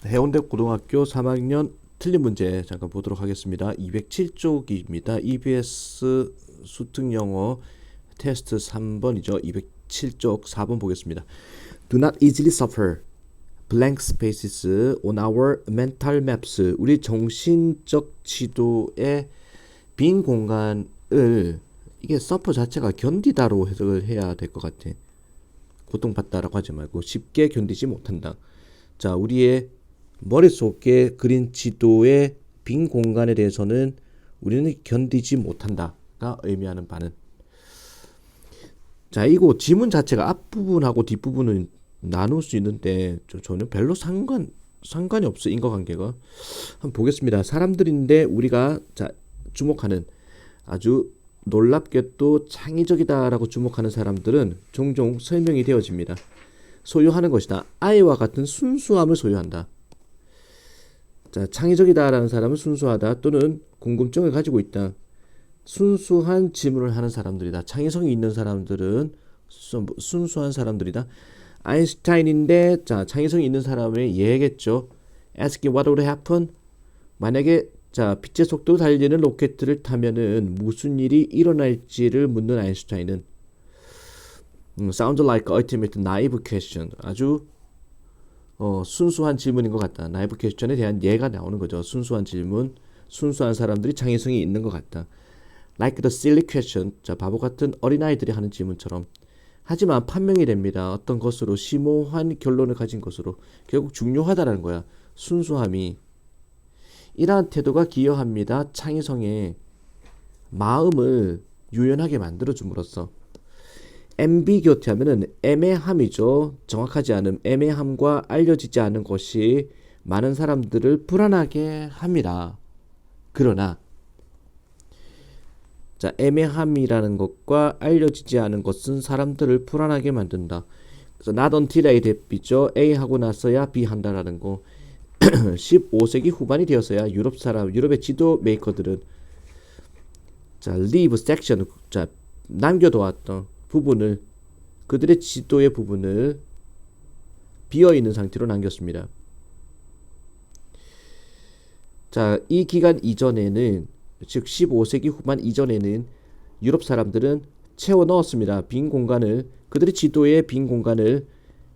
해운대 고등학교 3학년 틀린 문제 잠깐 보도록 하겠습니다. 207쪽입니다. EBS 수특영어 테스트 3번이죠. 207쪽 4번 보겠습니다. Do not easily suffer blank spaces on our mental maps. 우리 정신적 지도의 빈 공간을 이게 suffer 자체가 견디다로 해석을 해야 될 것 같아. 고통받다라고 하지 말고 쉽게 견디지 못한다. 자, 우리의 머릿속에 그린 지도의 빈 공간에 대해서는 우리는 견디지 못한다가 의미하는 바는, 자, 이거 지문 자체가 앞부분하고 뒷부분은 나눌 수 있는데 저는 별로 상관이 없어. 인과관계가. 한번 보겠습니다. 사람들인데 우리가 자 주목하는, 아주 놀랍게도 창의적이다라고 주목하는 사람들은 종종 설명이 되어집니다. 소유하는 것이다. 아이와 같은 순수함을 소유한다. 자, 창의적이다라는 사람은 순수하다 또는 궁금증을 가지고 있다. 순수한 질문을 하는 사람들이다. 창의성이 있는 사람들은 순수한 사람들이다. 아인슈타인인데, 자, 창의성이 있는 사람의 예겠죠. Asking what would happen? 만약에 자 빛의 속도로 달리는 로켓을 타면은 무슨 일이 일어날지를 묻는 아인슈타인은 sounds like ultimate naive question. 아주 순수한 질문인 것 같다. 나이브 퀘스천에 대한 예가 나오는 거죠. 순수한 질문, 순수한 사람들이 창의성이 있는 것 같다. Like the silly question. 자, 바보 같은 어린아이들이 하는 질문처럼. 하지만 판명이 됩니다. 어떤 것으로, 심오한 결론을 가진 것으로. 결국 중요하다라는 거야. 순수함이. 이러한 태도가 기여합니다. 창의성의 마음을 유연하게 만들어줌으로써. ambiguity 하면은 애매함이죠. 정확하지 않음, 애매함과 알려지지 않은 것이 많은 사람들을 불안하게 합니다. 그러나 자, 애매함이라는 것과 알려지지 않은 것은 사람들을 불안하게 만든다. 그래서 not until A 대비죠. A 하고 나서야 B 한다라는 거. 15세기 후반이 되었어야 유럽의 지도 메이커들은 자, leave section, 자, 남겨놓았던 부분을, 그들의 지도의 부분을 비어있는 상태로 남겼습니다. 자, 이 기간 이전에는, 즉 15세기 후반 이전에는 유럽 사람들은 채워 넣었습니다. 빈 공간을, 그들의 지도의 빈 공간을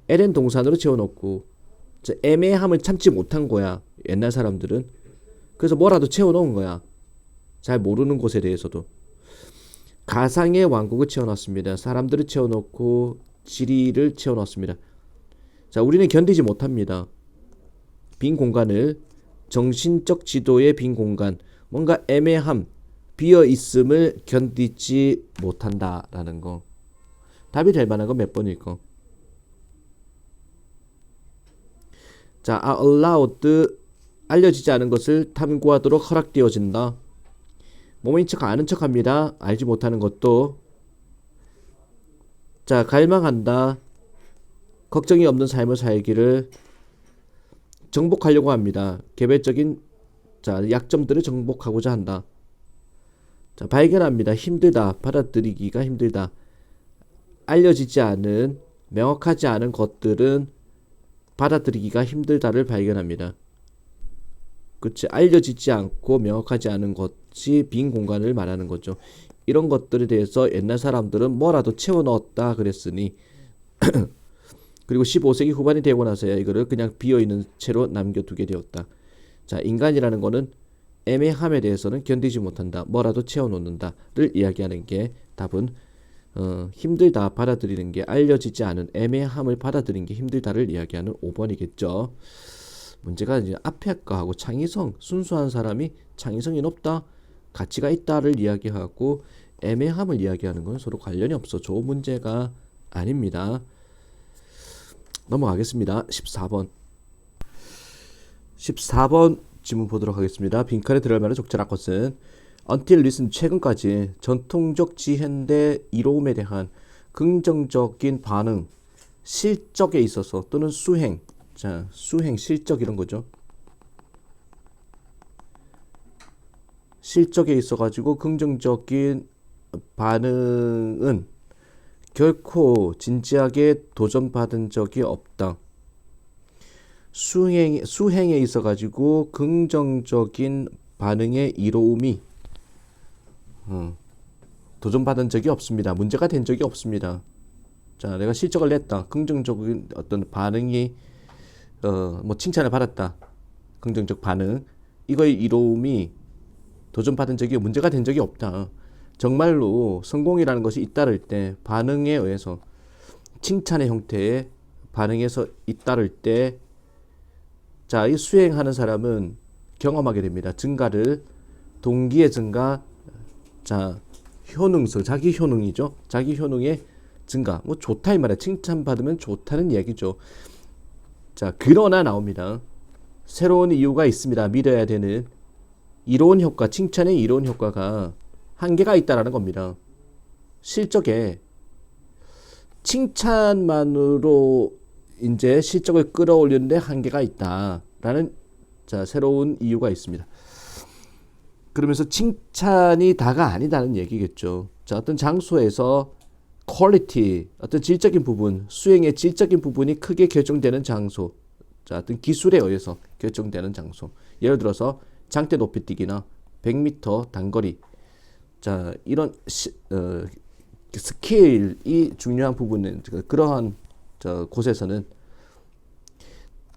LN 동산으로 채워 넣고, 자, 애매함을 참지 못한 거야. 옛날 사람들은. 그래서 뭐라도 채워 넣은 거야. 잘 모르는 곳에 대해서도. 가상의 왕국을 채워놨습니다. 사람들을 채워놓고 지리를 채워놨습니다. 자, 우리는 견디지 못합니다. 빈 공간을, 정신적 지도의 빈 공간, 뭔가 애매함, 비어있음을 견디지 못한다라는 거. 답이 될 만한 건 몇 번일까? 자, are allowed, 알려지지 않은 것을 탐구하도록 허락되어진다. 몸인 척 아는 척 합니다. 알지 못하는 것도. 자, 갈망한다. 걱정이 없는 삶을 살기를 정복하려고 합니다. 개별적인 자, 약점들을 정복하고자 한다. 자, 발견합니다. 힘들다. 받아들이기가 힘들다. 알려지지 않은, 명확하지 않은 것들은 받아들이기가 힘들다를 발견합니다. 그치, 알려지지 않고 명확하지 않은 것이 빈 공간을 말하는 거죠. 이런 것들에 대해서 옛날 사람들은 뭐라도 채워 넣었다 그랬으니 그리고 15세기 후반이 되고 나서야 이거를 그냥 비어있는 채로 남겨두게 되었다. 자, 인간이라는 거는 애매함에 대해서는 견디지 못한다. 뭐라도 채워 놓는다를 이야기하는 게 답은 힘들다, 받아들이는 게, 알려지지 않은 애매함을 받아들이는 게 힘들다를 이야기하는 5번이겠죠. 문제가 이제 앞에 거하고 창의성, 순수한 사람이 창의성이 높다, 가치가 있다를 이야기하고 애매함을 이야기하는 건 서로 관련이 없어. 좋은 문제가 아닙니다. 넘어가겠습니다. 14번. 14번 질문 보도록 하겠습니다. 빈칸에 들어갈 만한 적절한 것은 until recent, 최근까지 전통적 지혜인데 이로움에 대한 긍정적인 반응, 실적에 있어서 또는 수행, 자, 수행, 실적 이런 거죠. 실적에 있어가지고 긍정적인 반응은 결코 진지하게 도전받은 적이 없다. 수행에 있어 가지고 긍정적인 반응의 이로움이 도전받은 적이 없습니다. 문제가 된 적이 없습니다. 자, 내가 실적을 냈다. 긍정적인 어떤 반응이 뭐 칭찬을 받았다. 긍정적 반응. 이거의 이로움이 도전받은 적이 문제가 된 적이 없다. 정말로 성공이라는 것이 잇따를 때 반응에 의해서 칭찬의 형태의 반응에서 잇따를 때 자, 이 수행하는 사람은 경험하게 됩니다. 증가를 동기의 증가, 자, 효능성, 자기 효능이죠. 자기 효능의 증가. 뭐 좋다 이 말이야. 칭찬받으면 좋다는 얘기죠. 자, 그러나 나옵니다. 새로운 이유가 있습니다. 믿어야 되는 이로운 효과, 칭찬의 이로운 효과가 한계가 있다라는 겁니다. 실적에 칭찬만으로 이제 실적을 끌어올리는데 한계가 있다라는 자, 새로운 이유가 있습니다. 그러면서 칭찬이 다가 아니다는 얘기겠죠. 자, 어떤 장소에서 퀄리티, 어떤 질적인 부분, 수행의 질적인 부분이 크게 결정되는 장소, 자, 어떤 기술에 의해서 결정되는 장소. 예를 들어서 장대 높이뛰기나 100m 단거리, 자, 이런 스케일이 중요한 부분은 그러한 곳에서는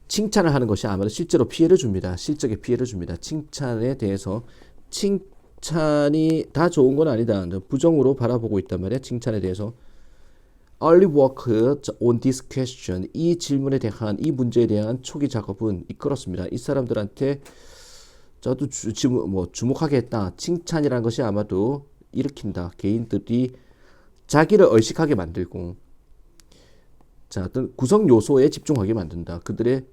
칭찬을 하는 것이 아무래도 실제로 피해를 줍니다. 실적에 피해를 줍니다. 칭찬에 대해서 칭찬이 다 좋은 건 아니다. 부정으로 바라보고 있단 말이야. 칭찬에 대해서. Early work on this question. 이 질문에 대한, 이 문제에 대한 초기 작업은 이끌었습니다. 이 사람들한테 저도 주목하게 했다. 칭찬이라는 것이 아마도 일으킨다. 개인들이 자기를 의식하게 만들고, 자, 어떤 구성 요소에 집중하게 만든다. 그들의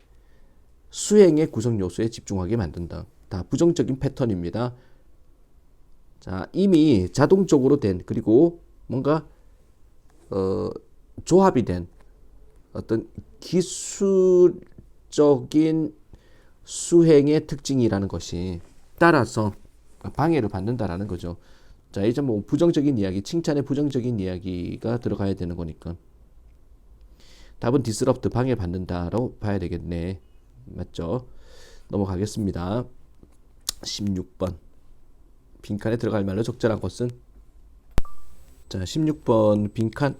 수행의 구성 요소에 집중하게 만든다. 다 부정적인 패턴입니다. 자, 이미 자동적으로 된, 그리고 뭔가 조합이 된 어떤 기술적인 수행의 특징이라는 것이 따라서 방해를 받는다라는 거죠. 자, 이제 뭐 부정적인 이야기, 칭찬의 부정적인 이야기가 들어가야 되는 거니까 답은 디스럽트, 방해받는다로 봐야 되겠네. 맞죠? 넘어가겠습니다. 16번. 빈칸에 들어갈 말로 적절한 것은? 자, 16번 빈칸.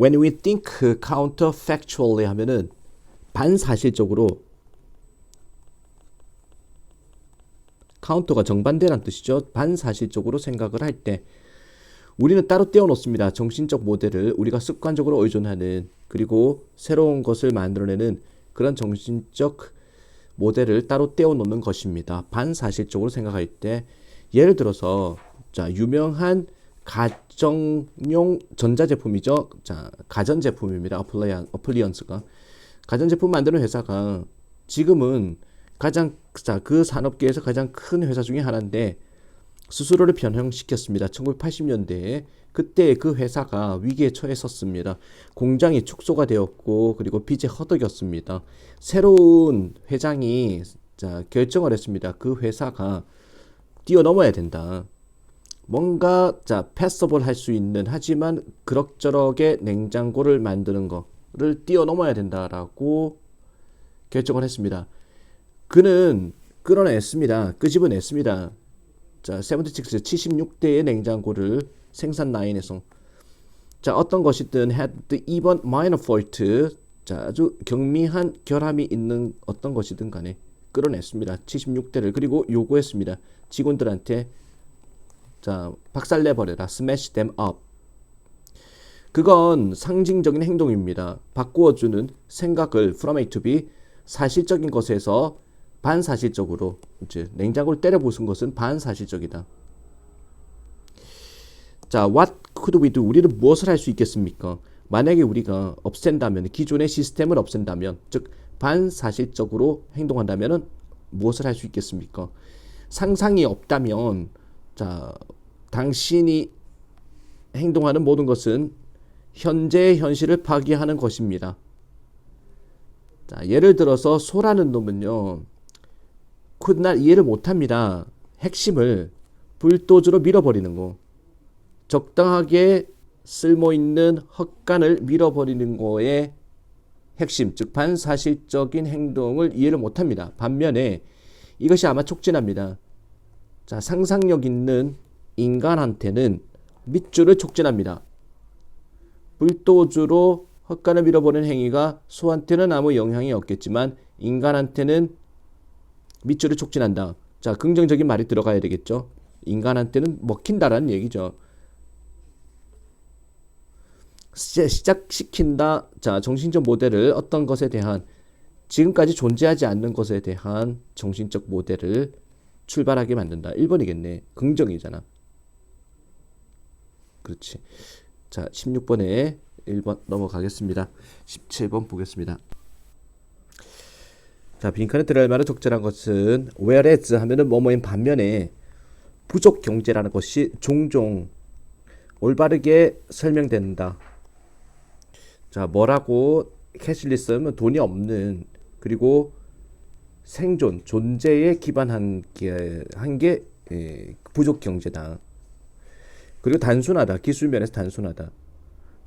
When we think counterfactually 하면은 반사실적으로, 카운터가 정반대란 뜻이죠. 반사실적으로 생각을 할 때 우리는 따로 떼어놓습니다. 정신적 모델을 우리가 습관적으로 의존하는, 그리고 새로운 것을 만들어내는 그런 정신적 모델을 따로 떼어놓는 것입니다. 반사실적으로 생각할 때 예를 들어서 자, 유명한 가정용 전자제품이죠. 자, 가전제품입니다. 어플리언스가 가전제품 만드는 회사가 지금은 가장 그 산업계에서 가장 큰 회사 중에 하나인데 스스로를 변형시켰습니다. 1980년대에 그때 그 회사가 위기에 처했었습니다. 공장이 축소가 되었고 그리고 빚에 허덕였습니다. 새로운 회장이 자, 결정을 했습니다. 그 회사가 뛰어넘어야 된다. 뭔가 자, 패서블 할 수 있는, 하지만 그럭저럭의 냉장고를 만드는 거를 뛰어넘어야 된다라고 결정을 했습니다. 그는 끌어냈습니다. 끄집어냈습니다. 자, 76, 76대의 냉장고를 생산 라인에서 자, 어떤 것이든 had even minor fault, 자, 아주 경미한 결함이 있는 어떤 것이든 간에 끌어냈습니다. 76대를. 그리고 요구했습니다. 직원들한테 자, 박살내버려라. smash them up. 그건 상징적인 행동입니다. 바꾸어주는 생각을 from A to B, 사실적인 것에서 반사실적으로, 이제 냉장고를 때려 부순 것은 반사실적이다. 자, what could we do? 우리는 무엇을 할 수 있겠습니까? 만약에 우리가 없앤다면, 기존의 시스템을 없앤다면, 즉 반사실적으로 행동한다면 무엇을 할 수 있겠습니까? 상상이 없다면, 자, 당신이 행동하는 모든 것은 현재의 현실을 파괴하는 것입니다. 자, 예를 들어서 소라는 놈은요, 훗날 이해를 못합니다. 핵심을 불도저로 밀어버리는 거, 적당하게 쓸모있는 헛간을 밀어버리는 거에 핵심, 즉 반사실적인 행동을 이해를 못합니다. 반면에 이것이 아마 촉진합니다. 자, 상상력 있는 인간한테는 밑줄을 촉진합니다. 불도주로 헛간을 밀어보는 행위가 소한테는 아무 영향이 없겠지만 인간한테는 밑줄을 촉진한다. 자, 긍정적인 말이 들어가야 되겠죠. 인간한테는 먹힌다라는 얘기죠. 시작시킨다. 자, 정신적 모델을 어떤 것에 대한 지금까지 존재하지 않는 것에 대한 정신적 모델을 출발하게 만든다. 1번이겠네. 긍정이잖아. 그렇지. 자, 16번에 1번 넘어가겠습니다. 17번 보겠습니다. 자, 빈칸에 들어갈 만한 적절한 것은 whereas 하면은 뭐뭐인 반면에 부족 경제라는 것이 종종 올바르게 설명된다. 자, 뭐라고 캐시리스는 돈이 없는 그리고 생존, 존재에 기반한 게 부족 경제다. 그리고 단순하다. 기술 면에서 단순하다.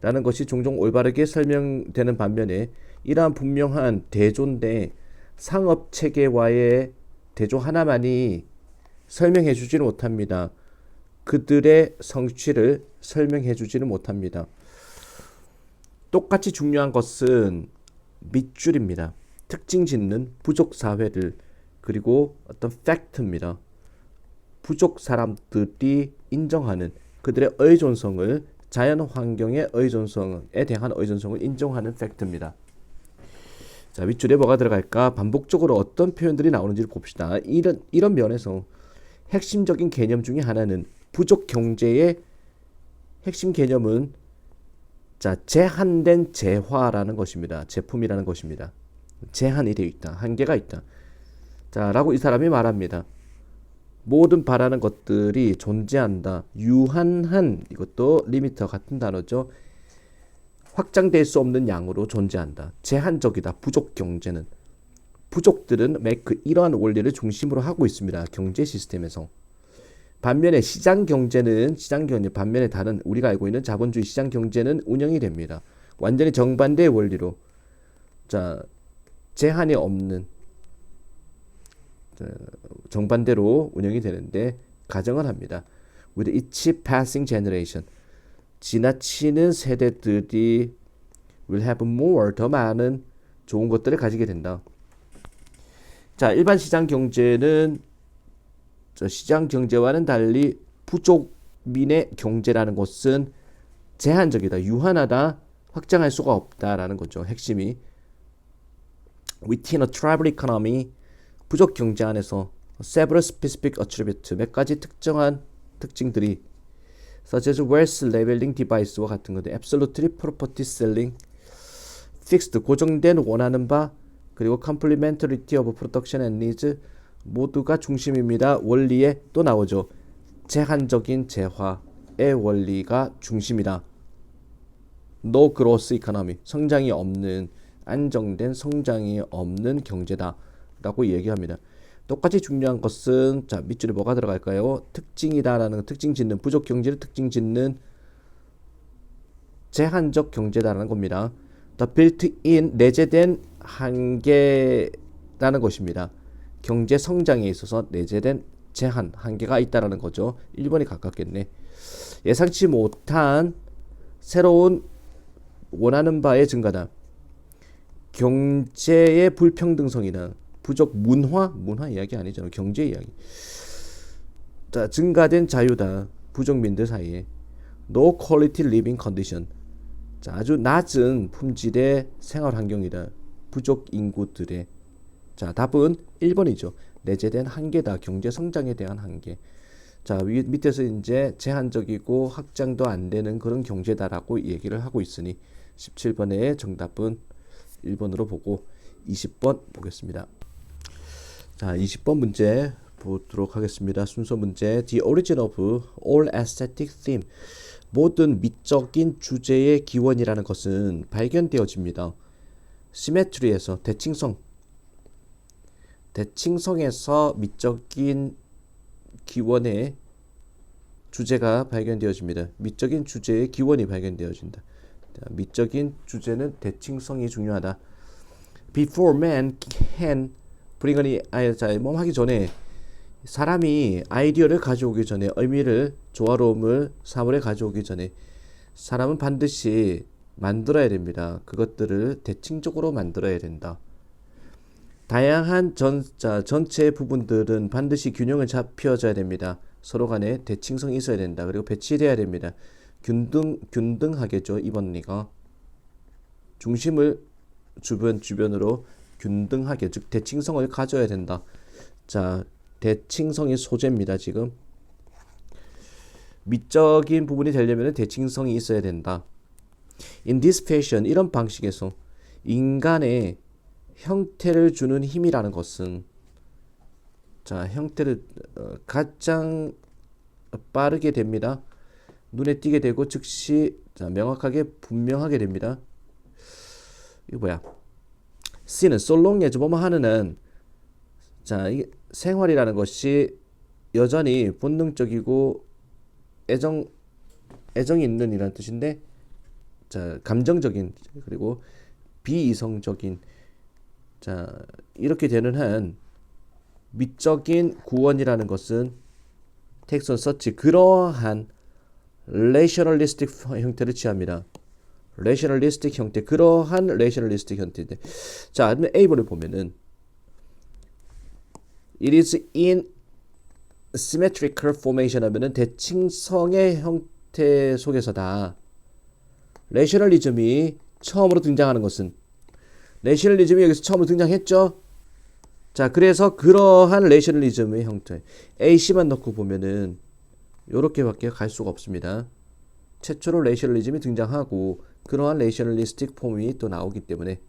라는 것이 종종 올바르게 설명되는 반면에 이러한 분명한 대조인데 상업 체계와의 대조 하나만이 설명해 주지는 못합니다. 그들의 성취를 설명해 주지는 못합니다. 똑같이 중요한 것은 밑줄입니다. 특징 짓는 부족 사회를 그리고 어떤 팩트입니다. 부족 사람들이 인정하는 그들의 의존성을 자연 환경의 의존성에 대한 의존성을 인정하는 팩트입니다. 자, 밑줄에 뭐가 들어갈까? 반복적으로 어떤 표현들이 나오는지를 봅시다. 이런 면에서 핵심적인 개념 중에 하나는 부족 경제의 핵심 개념은 자, 제한된 재화라는 것입니다. 제품이라는 것입니다. 제한이 되어 있다. 한계가 있다. 자, 라고 이 사람이 말합니다. 모든 바라는 것들이 존재한다. 유한한, 이것도 리미터 같은 단어죠. 확장될 수 없는 양으로 존재한다. 제한적이다. 부족 경제는. 부족들은 이러한 원리를 중심으로 하고 있습니다. 경제 시스템에서. 반면에 시장 경제는 반면에 다른 우리가 알고 있는 자본주의 시장 경제는 운영이 됩니다. 완전히 정반대의 원리로 자, 제한이 없는 정반대로 운영이 되는데 가정을 합니다. With each passing generation 지나치는 세대들이 will have more 더 많은 좋은 것들을 가지게 된다. 자, 일반 시장 경제는 시장 경제와는 달리 부족민의 경제라는 것은 제한적이다, 유한하다, 확장할 수가 없다라는 거죠. 핵심이 within a tribal economy 부족 경제 안에서 several specific attributes 몇 가지 특정한 특징들이 such as wealth labeling device와 같은 것들 absolutely property selling fixed 고정된 원하는 바 그리고 complementarity of production and needs 모두가 중심입니다. 원리에 또 나오죠. 제한적인 재화의 원리가 중심이다. No growth economy 성장이 없는 안정된 성장이 없는 경제다 라고 얘기합니다. 똑같이 중요한 것은 자, 밑줄에 뭐가 들어갈까요? 특징이다라는 특징 짓는 부족 경제를 특징 짓는 제한적 경제다라는 겁니다. The built-in 내재된 한계라는 것입니다. 경제 성장에 있어서 내재된 제한, 한계가 있다라는 거죠. 1번이 가깝겠네. 예상치 못한 새로운 원하는 바의 증가다. 경제의 불평등성이나 부족 문화 이야기 아니잖아요. 경제 이야기. 자, 증가된 자유다. 부족민들 사이에. No quality living condition. 자, 아주 낮은 품질의 생활 환경이다. 부족 인구들의. 자, 답은 1번이죠. 내재된 한계다. 경제 성장에 대한 한계. 자, 밑에서 이제 제한적이고 확장도 안 되는 그런 경제다라고 얘기를 하고 있으니 17번의 정답은 1번으로 보고 20번 보겠습니다. 자, 20번 문제 보도록 하겠습니다. 순서 문제. The origin of all aesthetic theme. 모든 미적인 주제의 기원이라는 것은 발견되어집니다. 시메트리에서 대칭성에서 미적인 기원의 주제가 발견되어집니다. 미적인 주제의 기원이 발견되어진다. 자, 미적인 주제는 대칭성이 중요하다. before man can bring 뭐 하기 전에 사람이 아이디어를 가져오기 전에 의미를 조화로움을 사물에 가져오기 전에 사람은 반드시 만들어야 됩니다. 그것들을 대칭적으로 만들어야 된다. 다양한 전체 부분들은 반드시 균형을 잡혀져야 됩니다. 서로 간에 대칭성이 있어야 된다. 그리고 배치돼야 됩니다. 균등하겠죠. 이번 리가 중심을 주변으로 균등하게 즉 대칭성을 가져야 된다. 자, 대칭성이 소재입니다. 지금 미적인 부분이 되려면 대칭성이 있어야 된다. In this fashion, 이런 방식에서 인간의 형태를 주는 힘이라는 것은 자, 형태를 가장 빠르게 됩니다. 눈에 띄게 되고 즉시 명확하게 분명하게 됩니다. 이거 뭐야? C는 so long as 뭐뭐 하는 자, 이 생활이라는 것이 여전히 본능적이고 애정이 있는 이라는 뜻인데 자, 감정적인 그리고 비이성적인 자, 이렇게 되는 한 미적인 구원이라는 것은 text on such 그러한 rationalistic 형태를 취합니다. rationalistic 형태, 그러한 rationalistic 형태인데, 자, A번을 보면은 it is in symmetrical formation 하면은 대칭성의 형태 속에서다. rationalism이 처음으로 등장하는 것은 rationalism이 여기서 처음으로 등장했죠. 자, 그래서 그러한 rationalism의 형태 A, C만 넣고 보면은 요렇게밖에 갈 수가 없습니다. 최초로 rationalism이 등장하고 그러한 rationalistic 폼이 또 나오기 때문에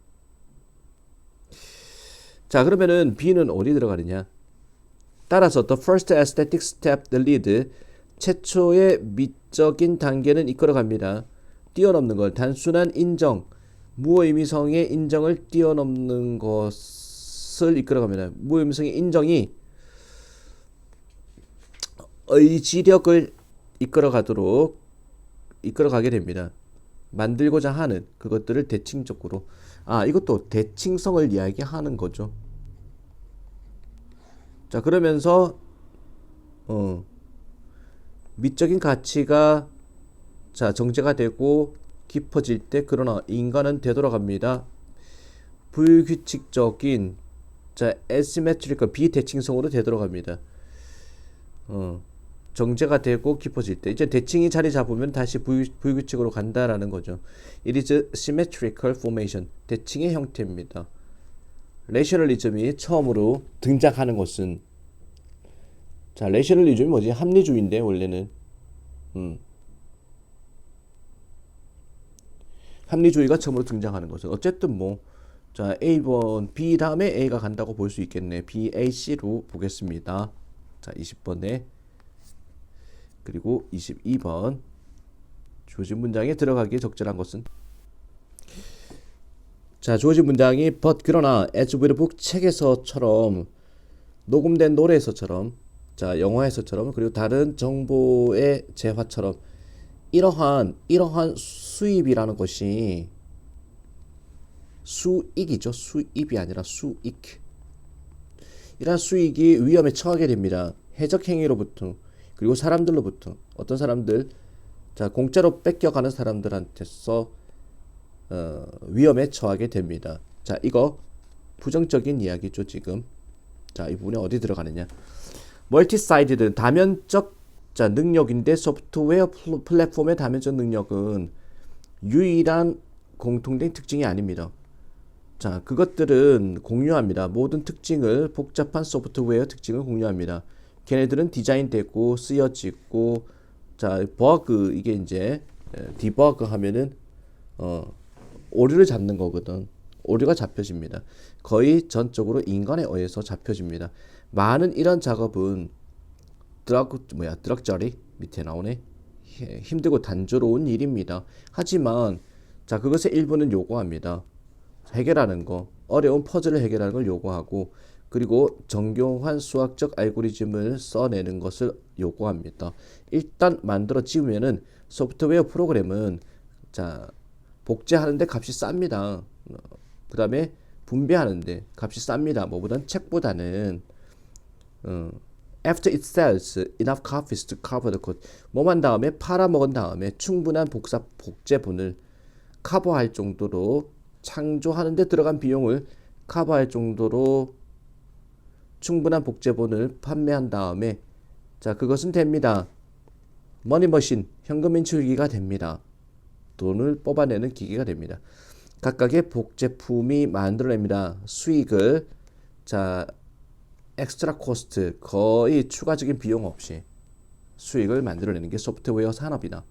자, 그러면은 B는 어디 들어가느냐? 따라서 the first aesthetic step the lead 최초의 미적인 단계는 이끌어갑니다. 뛰어넘는 걸 단순한 인정 무의미성의 인정을 뛰어넘는 것을 이끌어갑니다. 무의미성의 인정이 의지력을 이끌어가게 됩니다. 만들고자 하는 그것들을 대칭적으로 이것도 대칭성을 이야기하는 거죠. 자, 그러면서 미적인 가치가 자, 정제가 되고 깊어질 때 그러나 인간은 되돌아갑니다. 불규칙적인 자, asymmetrical 비대칭성으로 되돌아갑니다. 정제가 되고 깊어질 때 이제 대칭이 자리 잡으면 다시 불규칙으로 간다라는 거죠. It is symmetrical formation. 대칭의 형태입니다. 레이셔널리즘이 처음으로 등장하는 것은 자, 레이셔널리즘이 뭐지? 합리주의인데 원래는 합리주의가 처음으로 등장하는 것은 어쨌든 뭐 자, A번 B 다음에 A가 간다고 볼 수 있겠네. B, A, C로 보겠습니다. 자, 20번에 그리고 22번 주어진 문장에 들어가기에 적절한 것은 자, 주어진 문장이 but 그러나 as with a book 책에서처럼 녹음된 노래에서처럼 자, 영화에서처럼 그리고 다른 정보의 재화처럼 이러한 수입이라는 것이 수익이죠. 수입이 아니라 수익. 이러한 수익이 위험에 처하게 됩니다. 해적 행위로부터 그리고 사람들로부터 어떤 사람들 자, 공짜로 뺏겨가는 사람들한테서 위험에 처하게 됩니다. 자, 이거 부정적인 이야기죠. 지금 자, 이 부분에 어디 들어가느냐? 멀티사이드는 다면적 자, 능력인데 소프트웨어 플랫폼의 다면적 능력은 유일한 공통된 특징이 아닙니다. 자, 그것들은 공유합니다. 모든 특징을 복잡한 소프트웨어 특징을 공유합니다. 걔네들은 디자인되고 쓰여지고 자, 버그 이게 이제 디버그 하면은 오류를 잡는 거거든. 오류가 잡혀집니다. 거의 전적으로 인간에 의해서 잡혀집니다. 많은 이런 작업은 드럭저리 밑에 나오네. 힘들고 단조로운 일입니다. 하지만 자, 그것의 일부는 요구합니다. 해결하는 거, 어려운 퍼즐을 해결하는 걸 요구하고 그리고 정교한 수학적 알고리즘을 써내는 것을 요구합니다. 일단 만들어 지으면은 소프트웨어 프로그램은 자, 복제하는데 값이 쌉니다. 그 다음에 분배하는데 값이 쌉니다. 뭐보단 책보다는 after it sells enough copies to cover the cost. 뭐만 다음에 팔아먹은 다음에 충분한 복제본을 커버할 정도로 창조하는 데 들어간 비용을 커버할 정도로 충분한 복제본을 판매한 다음에 자 그것은 됩니다. 머니머신 현금 인출기가 됩니다. 돈을 뽑아내는 기계가 됩니다. 각각의 복제품이 만들어냅니다. 수익을 자 엑스트라 코스트 거의 추가적인 비용 없이 수익을 만들어내는 게 소프트웨어 산업이다.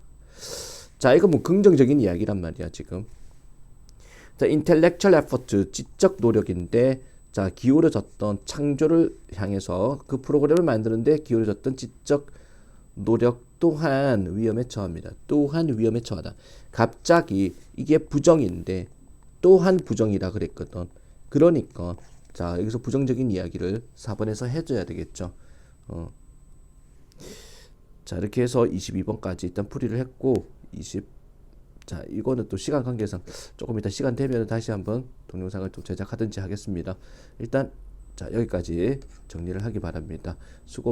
자 이거 뭐 긍정적인 이야기란 말이야 지금. 자 intellectual effort 지적 노력인데 자 기울어졌던 창조를 향해서 그 프로그램을 만드는데 기울어졌던 지적 노력 또한 위험에 처합니다. 또한 위험에 처하다. 갑자기 이게 부정인데 또한 부정이라 그랬거든. 그러니까 자 여기서 부정적인 이야기를 4번에서 해줘야 되겠죠. 자 이렇게 해서 22번까지 일단 풀이를 했고 자 이거는 또 시간 관계상 조금 이따 시간 되면 다시 한번 동영상을 또 제작하든지 하겠습니다. 일단 자 여기까지 정리를 하기 바랍니다. 수고 많